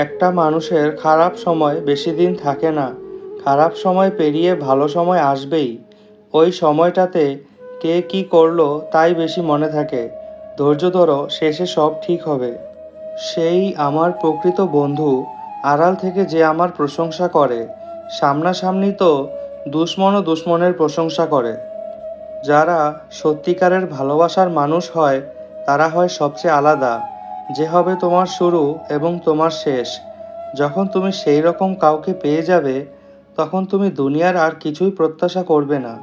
একটা মানুষের খারাপ সময় বেশি দিন থাকে না। খারাপ সময় পেরিয়ে ভালো সময় আসবেই। ওই সময়টাতে কে কি করলো তাই বেশি মনে থাকে। ধৈর্য ধরো, শেষে সব ঠিক হবে। সেই আমার প্রকৃত বন্ধু, আড়াল থেকে যে আমার প্রশংসা করে। সামনাসামনি তো দুশ্মনও দুশ্মনের প্রশংসা করে। যারা সত্যিকারের ভালোবাসার মানুষ হয়, তারা হয় সবচেয়ে আলাদা। যে হবে তোমার শুরু এবং তোমার শেষ। যখন তুমি সেই রকম কাউকে পেয়ে যাবে, তখন তুমি দুনিয়ার আর কিছুই প্রত্যাশা করবে না।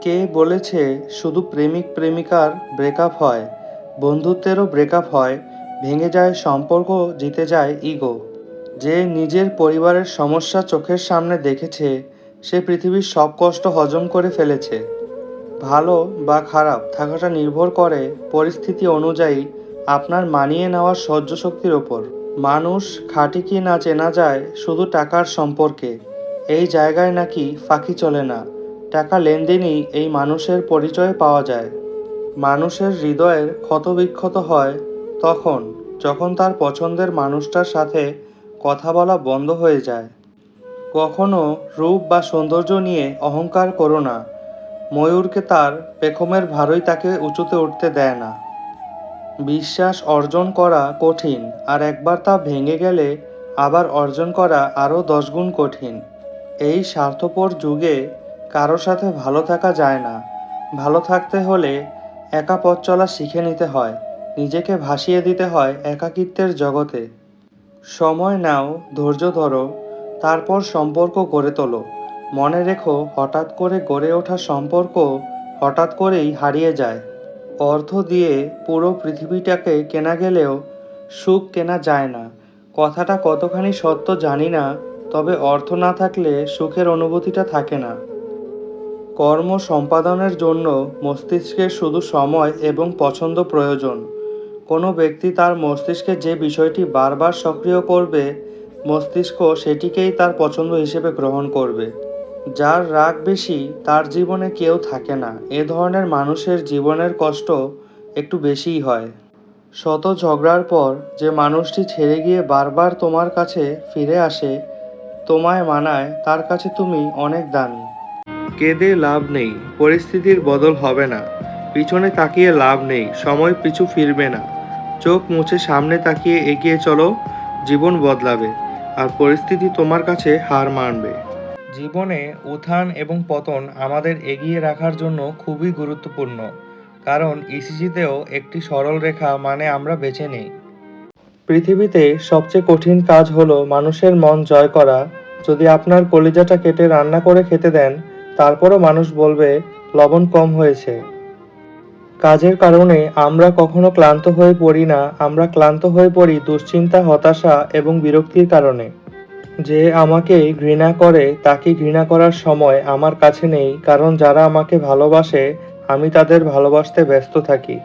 কে বলেছে শুধু প্রেমিক প্রেমিকার ব্রেকআপ হয়? বন্ধুত্বেরও ব্রেকআপ হয়। ভেঙে যায় সম্পর্ক, জিতে যায় ইগো। যে নিজের পরিবারের সমস্যা চোখের সামনে দেখেছে, সে পৃথিবীর সব কষ্ট হজম করে ফেলেছে। ভালো বা খারাপ থাকাটা নির্ভর করে পরিস্থিতি অনুযায়ী আপনার মানিয়ে নেওয়ার সহ্য শক্তির ওপর। মানুষ খাঁটি কি না চেনা যায় শুধু টাকার সম্পর্কে। এই জায়গায় নাকি ফাঁকি চলে না। টাকা লেনদেনই এই মানুষের পরিচয় পাওয়া যায়। মানুষের হৃদয়ের ক্ষতবিক্ষত হয় তখন, যখন তার পছন্দের মানুষটার সাথে কথা বলা বন্ধ হয়ে যায়। কখনো রূপ বা সৌন্দর্য নিয়ে অহংকার করো না। ময়ূরকে তার পেখমের ভারই তাকে উঁচুতে উঠতে দেয় না। বিশ্বাস অর্জন করা কঠিন, আর একবার তা ভেঙে গেলে আবার অর্জন করা আরও 10 গুণ কঠিন। এই স্বার্থপর যুগে কারো সাথে ভালো থাকা যায় না। ভালো থাকতে হলে একা পথ চলা শিখে নিতে হয়। নিজেকে ভাসিয়ে দিতে হয় একাকিত্বের জগতে। সময় নাও, ধৈর্য ধরো, তারপর সম্পর্ক গড়ে তোলো। মনে রেখো, হঠাৎ করে গড়ে ওঠা সম্পর্ক হঠাৎ করেই হারিয়ে যায়। অর্থ দিয়ে পুরো পৃথিবীটাকে কেনা গেলেও সুখ কেনা যায় না। কথাটা কতখানি সত্য জানি না, তবে অর্থ না থাকলে সুখের অনুভূতিটা থাকে না। কর্ম সম্পাদনের জন্য মস্তিষ্কের শুধু সময় এবং পছন্দ প্রয়োজন। কোনো ব্যক্তি তার মস্তিষ্কে যে বিষয়টি বারবার সক্রিয় করবে, মস্তিষ্ক সেটিকেই তার পছন্দ হিসেবে গ্রহণ করবে। যার রাগ বেশি, তার জীবনে কেউ থাকে না। এ ধরনের মানুষের জীবনের কষ্ট একটু বেশিই হয়। শত ঝগড়ার পর যে মানুষটি ছেড়ে গিয়ে বারবার তোমার কাছে ফিরে আসে, তোমায় মানায়, তার কাছে তুমি অনেক দামি। কেঁদে লাভ নেই, পরিস্থিতির বদল হবে না। পিছনে তাকিয়ে লাভ নেই, সময় পিছু ফিরবে না। চোখ মুছে সামনে তাকিয়ে এগিয়ে চলো, জীবন বদলাবে, আর পরিস্থিতি তোমার কাছে হার মানবে। জীবনে উত্থান এবং পতন আমাদের এগিয়ে রাখার জন্য খুবই গুরুত্বপূর্ণ। কারণ ইসিজিতেও একটি সরল রেখা মানে আমরা বেঁচে নেই। পৃথিবীতে সবচেয়ে কঠিন কাজ হলো মানুষের মন জয় করা। যদি আপনার কলিজাটা কেটে রান্না করে খেতে দেন, তারপরও মানুষ বলবে লবণ কম হয়েছে। কাজের কারণে আমরা কখনো ক্লান্ত হয়ে পড়ি না, আমরা ক্লান্ত হয়ে পড়ি দুশ্চিন্তা, হতাশা এবং বিরক্তির কারণে। যে আমাকে ঘৃণা করে তাকে ঘৃণা করার সময় আমার কাছে নেই, কারণ যারা আমাকে ভালোবাসে আমি তাদের ভালোবাসতে ব্যস্ত থাকি।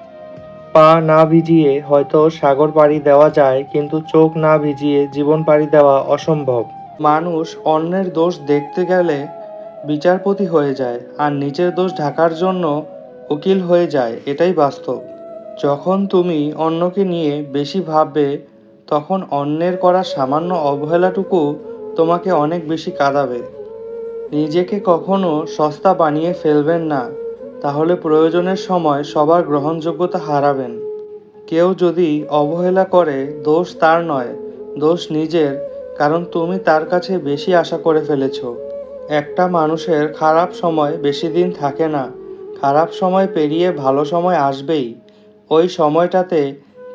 পা না ভিজিয়ে হয়তো সাগর পাড়ি দেওয়া যায়, কিন্তু চোখ না ভিজিয়ে জীবন পাড়ি দেওয়া অসম্ভব। মানুষ অন্যের দোষ দেখতে গেলে বিচারপতি হয়ে যায়, আর নিজের দোষ ঢাকার জন্য উকিল হয়ে যায়, এটাই বাস্তব। যখন তুমি অন্যকে নিয়ে বেশি ভাববে, তখন অন্যের করা সামান্য অবহেলাটুকু তোমাকে অনেক বেশি কাঁদাবে। নিজেকে কখনো সস্তা বানিয়ে ফেলবেন না, তাহলে প্রয়োজনের সময় সবার গ্রহণযোগ্যতা হারাবেন। কেউ যদি অবহেলা করে, দোষ তার নয়, দোষ নিজের, কারণ তুমি তার কাছে বেশি আশা করে ফেলেছ। একটা মানুষের খারাপ সময় বেশি দিন থাকে না। খারাপ সময় পেরিয়ে ভালো সময় আসবেই। ওই সময়টাতে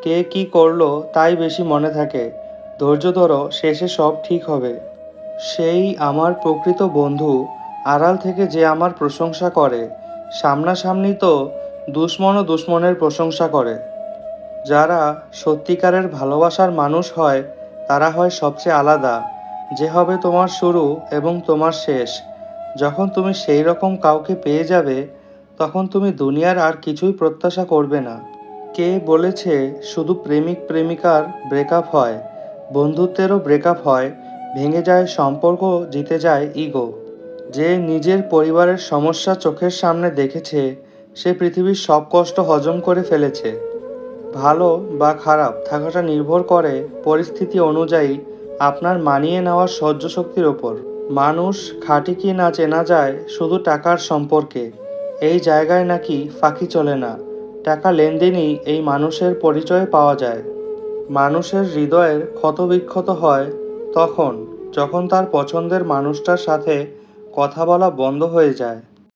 কে কি করলো তাই বেশি মনে থাকে। ধৈর্য ধরো, শেষে সব ঠিক হবে। সেই আমার প্রকৃত বন্ধু, আড়াল থেকে যে আমার প্রশংসা করে। সামনাসামনি তো দুশ্মনও দুশ্মনের প্রশংসা করে। যারা সত্যিকারের ভালোবাসার মানুষ হয়, তারা হয় সবচেয়ে আলাদা। যে হবে তোমার শুরু এবং তোমার শেষ। যখন তুমি সেই রকম কাউকে পেয়ে যাবে, তখন তুমি দুনিয়ার আর কিছুই প্রত্যাশা করবে না। কে বলেছে শুধু প্রেমিক প্রেমিকার ব্রেকআপ হয়? বন্ধুত্বেরও ব্রেকআপ হয়। ভেঙে যায় সম্পর্ক, জিতে যায় ইগো। যে নিজের পরিবারের সমস্যা চোখের সামনে দেখেছে, সে পৃথিবীর সব কষ্ট হজম করে ফেলেছে। ভালো বা খারাপ থাকাটা নির্ভর করে পরিস্থিতি অনুযায়ী আপনার মানিয়ে নেওয়ার সহ্য শক্তির ওপর। মানুষ খাঁটি কি না চেনা যায় শুধু টাকার সম্পর্কে। এই জায়গায় নাকি ফাঁকি চলে না। টাকা লেনদেনই এই মানুষের পরিচয় পাওয়া যায়। মানুষের হৃদয়ের ক্ষতবিক্ষত হয় তখন, যখন তার পছন্দের মানুষটার সাথে কথা বলা বন্ধ হয়ে যায়।